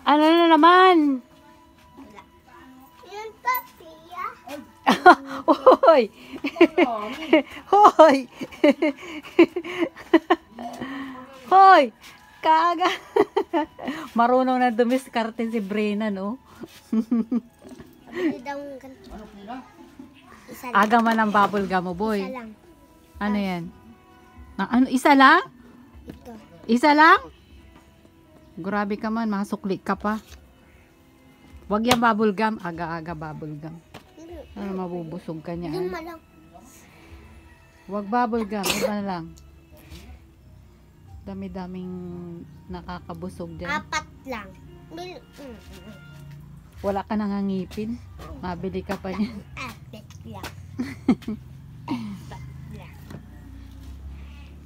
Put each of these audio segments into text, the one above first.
Ano na naman? Yung papiya. Hoy! Hoy! Hoy! Kaga! Marunong na dumiskarte si Brenna, no? Pabili daw ng ganito. Isa lang. Aga man ang bubble gum mo, boy. Isa lang. Ano yan? Ano, isa lang? Ito. Isa lang? Grabe ka man, masukli ka pa. Wag yan bubble gum. Aga-aga bubble gum. Ano, mabubusog ka niya. Lima lang. Wag bubble gum. Iba na lang. Dami-daming nakakabusog dyan. Apat lang. Wala ka nang ngipin. Mabili ka pa niyan. Apat lang. Apat lang.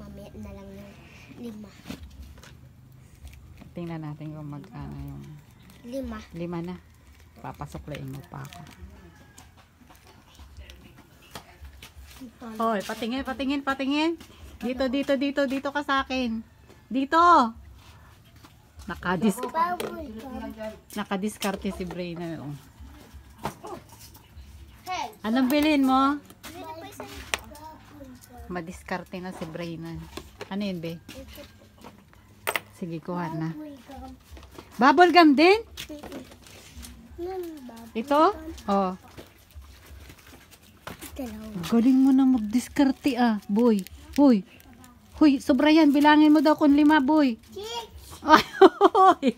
Mamaya na lang ng 5. Tingnan natin kung magkano yung 5. 5 na. Papasuklain mo pa ako. Hoy, patingin, patingin, patingin. Dito ka sa akin. Dito. Nakadiskarte si Brenna. Oh. Hey. Anong bilhin mo? Madiskarte na si Brenna. Ano yun, be? Sige, kuha na. Bubble gum din? Ito? Oh. Galing mo na magdiskarte ah, boy. Hoy. Hoy, sobra yan. Bilangin mo daw kung 5, boy. Six. Ay, hoy.